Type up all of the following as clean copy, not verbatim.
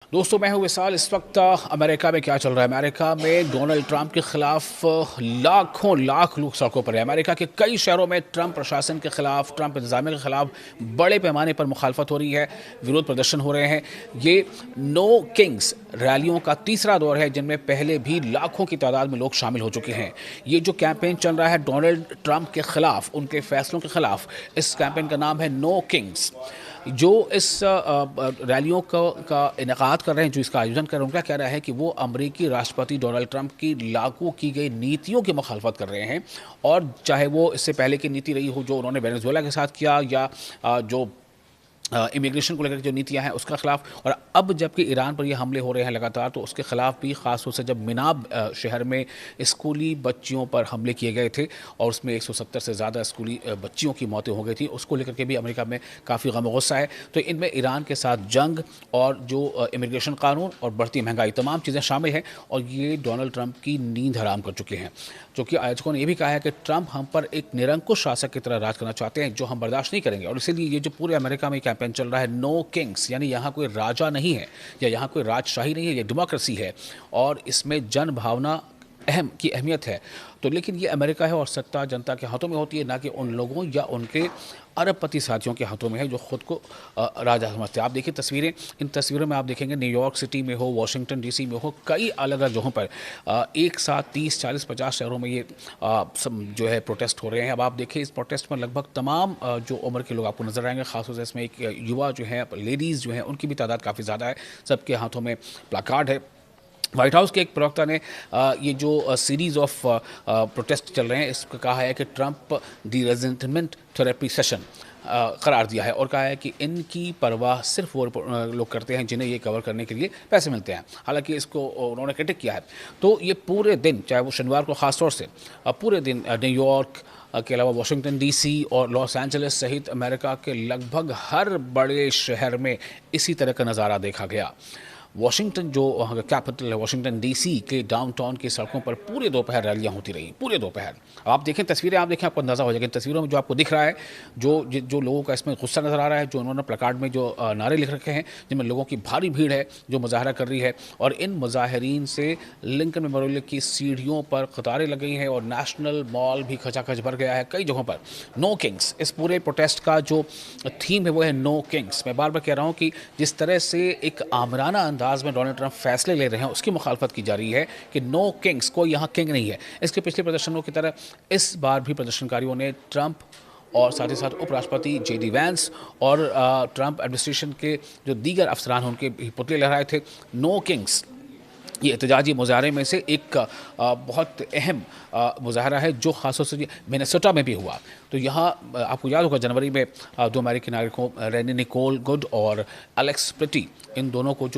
दोस्तों मैं हूं विशाल। इस वक्त अमेरिका में क्या चल रहा है? अमेरिका में डोनाल्ड ट्रंप के खिलाफ लाखों लाख लोग सड़कों पर हैं। अमेरिका के कई शहरों में ट्रंप प्रशासन के खिलाफ, ट्रंप इंतजामिया के खिलाफ बड़े पैमाने पर मुखालफत हो रही है, विरोध प्रदर्शन हो रहे हैं। ये नो किंग्स रैलियों का तीसरा दौर है, जिनमें पहले भी लाखों की तादाद में लोग शामिल हो चुके हैं। ये जो कैंपेन चल रहा है डोनाल्ड ट्रंप के खिलाफ, उनके फैसलों के खिलाफ, इस कैंपेन का नाम है नो किंग्स। जो इस रैलियों का इनेकाद कर रहे हैं, जो इसका आयोजन कर रहे हैं, उनका कहना है कि वो अमेरिकी राष्ट्रपति डोनाल्ड ट्रंप की लागू की गई नीतियों की मुखालफत कर रहे हैं। और चाहे वो इससे पहले की नीति रही हो जो उन्होंने वेनेजुएला के साथ किया, या जो इमिग्रेशन को लेकर जो नीतियां हैं उसका खिलाफ, और अब जबकि ईरान पर ये हमले हो रहे हैं लगातार, तो उसके खिलाफ भी, खास तौर से जब मिनाब शहर में स्कूली बच्चियों पर हमले किए गए थे और उसमें 170 से ज़्यादा स्कूली बच्चियों की मौतें हो गई थी, उसको लेकर के भी अमेरिका में काफ़ी गम गुस्सा है। तो इनमें ईरान के साथ जंग और जो इमिग्रेशन कानून और बढ़ती महंगाई, तमाम चीज़ें शामिल हैं, और ये डोनाल्ड ट्रंप की नींद हराम कर चुके हैं। क्योंकि आयोजकों ने यह भी कहा है कि ट्रंप हम पर एक निरंकुश शासक की तरह राज करना चाहते हैं, जो हम बर्दाश्त नहीं करेंगे। और इसीलिए ये जो पूरे अमेरिका में कैंपेन चल रहा है नो किंग्स, यानी यहाँ कोई राजा नहीं है, या यहाँ कोई राजशाही नहीं है, ये डेमोक्रेसी है, और इसमें जन भावना अहमियत है। तो लेकिन ये अमेरिका है और सत्ता जनता के हाथों में होती है, ना कि उन लोगों या उनके अरबपति साथियों के हाथों में है जो खुद को राजा समझते हैं। आप देखिए तस्वीरें, इन तस्वीरों में आप देखेंगे न्यूयॉर्क सिटी में हो, वाशिंगटन डीसी में हो, कई अलग अलग जगहों पर एक साथ 30, 40, 50 शहरों में ये जो है प्रोटेस्ट हो रहे हैं। अब आप देखिए इस प्रोटेस्ट में लगभग तमाम जो उम्र के लोग आपको नजर आएंगे। खासतौर से इसमें एक युवा जो है, लेडीज़ जो हैं, उनकी भी तादाद काफ़ी ज़्यादा है। सबके हाथों में प्लाकार्ड है। व्हाइट हाउस के एक प्रवक्ता ने ये जो सीरीज ऑफ प्रोटेस्ट चल रहे हैं, इसका कहा है कि ट्रंप दी रेजिस्टेंट थेरेपी सेशन करार दिया है, और कहा है कि इनकी परवाह सिर्फ वो लोग करते हैं जिन्हें ये कवर करने के लिए पैसे मिलते हैं। हालांकि इसको उन्होंने क्रिटिक किया है। तो ये पूरे दिन, चाहे वो शनिवार को ख़ास तौर से, पूरे दिन न्यूयॉर्क के अलावा वाशिंगटन डीसी और लॉस एंजलिस सहित अमेरिका के लगभग हर बड़े शहर में इसी तरह का नज़ारा देखा गया। वाशिंगटन जो वहाँ का कैपिटल है, वाशिंगटन डीसी के डाउनटाउन की सड़कों पर पूरे दोपहर रैलियाँ होती रही, पूरे दोपहर। अब आप देखें तस्वीरें, आप देखें आपको अंदाज़ा हो जाएगा। तस्वीरों में जो आपको दिख रहा है, जो लोगों का इसमें गुस्सा नज़र आ रहा है, जो उन्होंने प्लेकार्ड में जो नारे लिख रखे हैं, जिनमें लोगों की भारी भीड़ है जो मुजाहरा कर रही है। और इन मुजाहरीन से लिंकन मेमोरियल की सीढ़ियों पर कतारें लग गई हैं, और नेशनल मॉल भी खचाखच भर गया है कई जगहों पर। नो किंग्स, इस पूरे प्रोटेस्ट का जो थीम है वो है नो किंग्स। मैं बार बार कह रहा हूँ कि जिस तरह से एक आमराना अंदाज में डोनाल्ड ट्रंप फैसले ले रहे हैं, उसकी मुखालफत की जा रही है कि नो किंग्स, कोई यहाँ किंग नहीं है। इसके पिछले प्रदर्शनों की तरह इस बार भी प्रदर्शनकारियों ने ट्रंप और साथ ही साथ उपराष्ट्रपति जेडी वैंस और ट्रंप एडमिनिस्ट्रेशन के जो दीगर अफसरान हैं, उनके पुतले लहराए थे। नो किंग्स ये एहतजाजी मुजाहरे में से एक बहुत अहम मुजाहरा है, जो खासतौर से मिनेसोटा में भी हुआ। तो यहाँ आपको याद होगा जनवरी में दो अमेरिकी नागरिकों, रेनी निकोल गुड और एलेक्स प्रिटी, इन दोनों को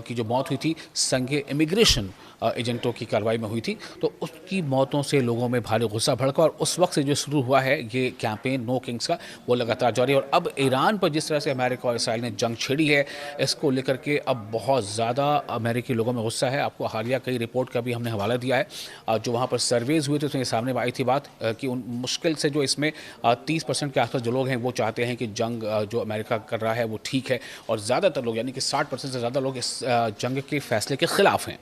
की जो मौत हुई थी संघीय इमिग्रेशन एजेंटों की कार्रवाई में हुई थी। तो उसकी मौतों से लोगों में भारी गुस्सा भड़का, और उस वक्त से जो शुरू हुआ है ये कैंपेन नो किंग्स का, वो लगातार जारी है। और अब ईरान पर जिस तरह से अमेरिका और इसराइल ने जंग छेड़ी है, इसको लेकर के अब बहुत ज़्यादा अमेरिकी लोगों में गुस्सा है। आपको हालिया कई रिपोर्ट का भी हमने हवाला दिया है, जो वहाँ पर सर्वेज हुए थे उसमें सामने आई थी बात कि उन मुश्किल से जो इसमें 30% के आसपास जो लोग हैं वो चाहते हैं कि जंग जो अमेरिका कर रहा है वो ठीक है, और ज़्यादातर लोग, यानी कि 60% से ज़्यादा लोग इस जंग के फैसले के ख़िलाफ़ हैं।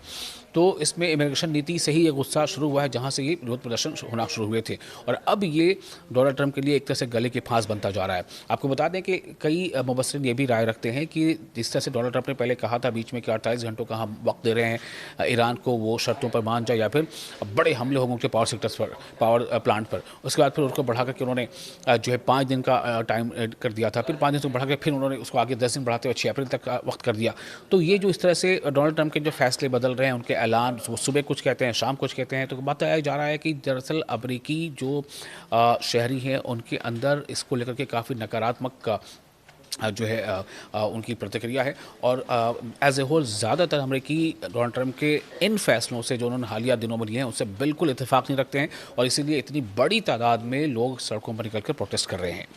तो इसमें इमिग्रेशन नीति से ही ये गुस्सा शुरू हुआ है, जहाँ से ये विरोध प्रदर्शन होना शुरू हुए थे, और अब ये डोनाल्ड ट्रंप के लिए एक तरह से गले की फांस बनता जा रहा है। आपको बता दें कि कई मुबस्सिरीन ये भी राय रखते हैं कि जिस तरह से डोनाल्ड ट्रंप ने पहले कहा था बीच में कि 48 घंटों का हम वक्त दे रहे हैं ईरान को, वो शर्तों पर मान जाए या फिर बड़े हमले होंगे उनके पावर सेक्टर्स पर, पावर प्लांट पर। उसके बाद फिर उसको बढ़ा करके उन्होंने जो है 5 दिन का टाइम कर दिया था, फिर 5 दिन से बढ़ा के फिर उन्होंने उसको आगे 10 दिन बढ़ाते हुए 6 अप्रैल तक का वक्त कर दिया। तो ये जो इस तरह से डोनाल्ड ट्रंप के जो फैसले बदल रहे हैं, उनके ऐलान, वो सुबह कुछ कहते हैं शाम कुछ कहते हैं, तो बताया जा रहा है कि दरअसल अमेरिकी जो शहरी हैं उनके अंदर इसको लेकर के काफ़ी नकारात्मक जो है उनकी प्रतिक्रिया है। और एज ए होल ज़्यादातर अमेरिकी डोनाल्ड ट्रंप के इन फैसलों से जो उन्होंने हालिया दिनों में लिए हैं उससे बिल्कुल इत्तेफाक नहीं रखते हैं, और इसीलिए इतनी बड़ी तादाद में लोग सड़कों पर निकल कर प्रोटेस्ट कर रहे हैं।